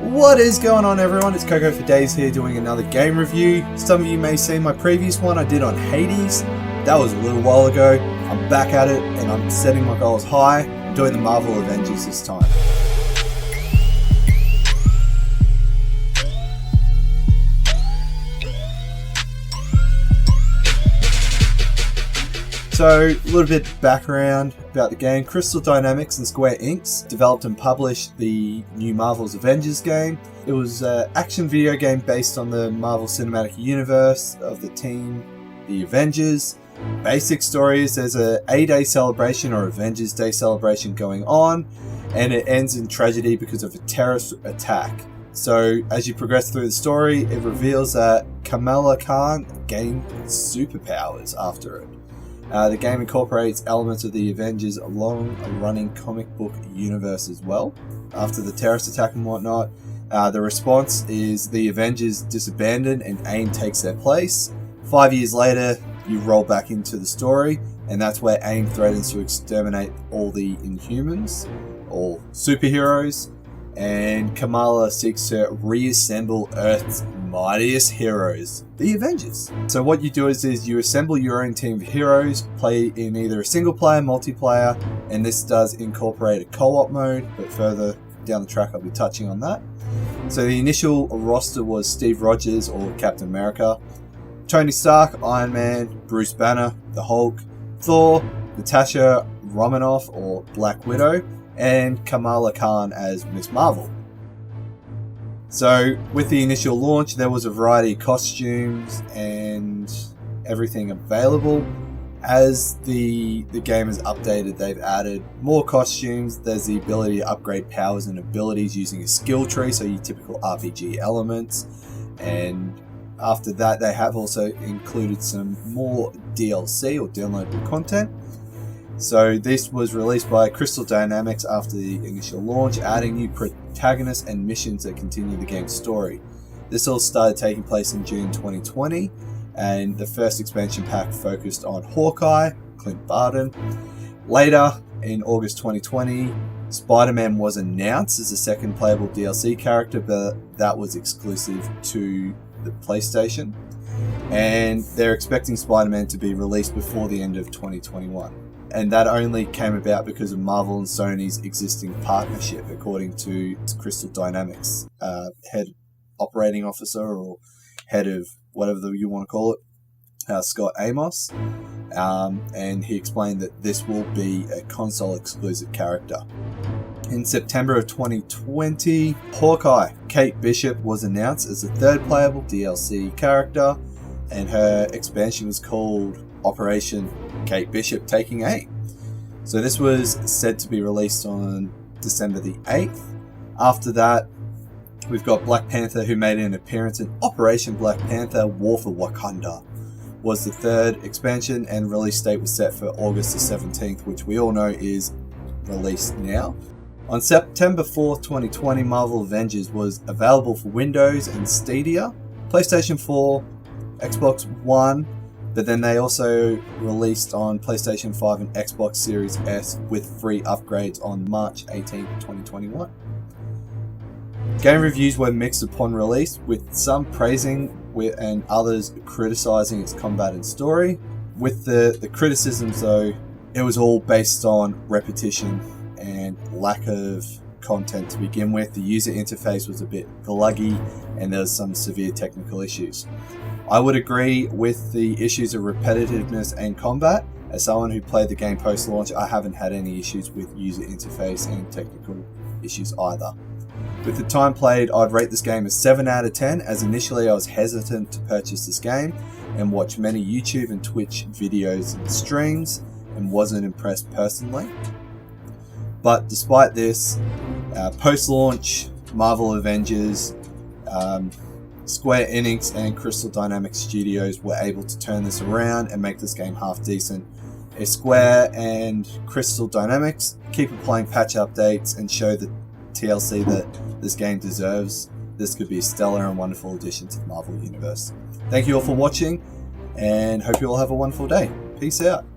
What is going on, everyone? It's Coco for Days here doing another game review. Some of you may see my previous one I did on Hades. That was a little while ago. I'm back at it and I'm setting my goals high. I'm doing the Marvel Avengers this time. So, a little bit background about the game. Crystal Dynamics and Square Enix developed and published the new Marvel's Avengers game. It was an action video game based on the Marvel Cinematic Universe of the team, the Avengers. Basic story is there's a A-Day celebration or Avengers Day celebration going on, and it ends in tragedy because of a terrorist attack. So, as you progress through the story, it reveals that Kamala Khan gained superpowers after it. The game incorporates elements of the Avengers' long-running comic book universe as well. After the terrorist attack and whatnot, the response is the Avengers disbanded and AIM takes their place. 5 years later, you roll back into the story, and that's where AIM threatens to exterminate all the Inhumans, all superheroes, and Kamala seeks to reassemble Earth's mightiest heroes, the Avengers. So what you do is you assemble your own team of heroes, play in either a single player, multiplayer, and this does incorporate a co-op mode, but further down the track I'll be touching on that. So the initial roster was Steve Rogers or Captain America, Tony Stark, Iron Man, Bruce Banner, the Hulk, Thor, Natasha Romanoff or Black Widow, and Kamala Khan as Miss Marvel. So, with the initial launch, there was a variety of costumes and everything available. As the game has updated, they've added more costumes. There's the ability to upgrade powers and abilities using a skill tree, so your typical RPG elements. And after that, they have also included some more DLC or downloadable content. So this was released by Crystal Dynamics after the initial launch, adding new protagonists and missions that continue the game's story. This all started taking place in June 2020, and the first expansion pack focused on Hawkeye, Clint Barton. Later, in August 2020, Spider-Man was announced as a second playable DLC character, but that was exclusive to the PlayStation. And they're expecting Spider-Man to be released before the end of 2021. And that only came about because of Marvel and Sony's existing partnership, according to Crystal Dynamics head operating officer or head of whatever you want to call it, Scott Amos. And he explained that this will be a console exclusive character. In September of 2020, Hawkeye, Kate Bishop, was announced as a third playable DLC character, and her expansion was called Operation Kate Bishop Taking Aim. So this was said to be released on December the 8th. After that, we've got Black Panther, who made an appearance in Operation Black Panther War for Wakanda. Was the third expansion, and release date was set for August the 17th, which we all know is released now. On September 4th, 2020, Marvel Avengers was available for Windows and Stadia, PlayStation 4, Xbox One, but then they also released on PlayStation 5 and Xbox Series S with free upgrades on March 18, 2021. Game reviews were mixed upon release, with some praising and others criticizing its combat and story. With the criticisms though, it was all based on repetition and lack of content to begin with. The user interface was a bit gluggy and there was some severe technical issues. I would agree with the issues of repetitiveness and combat. As someone who played the game post-launch, I haven't had any issues with user interface and technical issues either. With the time played, I'd rate this game a 7 out of 10, as initially I was hesitant to purchase this game and watch many YouTube and Twitch videos and streams and wasn't impressed personally. But despite this, post-launch Marvel Avengers, Square Enix and Crystal Dynamics Studios were able to turn this around and make this game half decent. If Square and Crystal Dynamics keep applying patch updates and show the TLC that this game deserves, this could be a stellar and wonderful addition to the Marvel Universe. Thank you all for watching, and hope you all have a wonderful day. Peace out.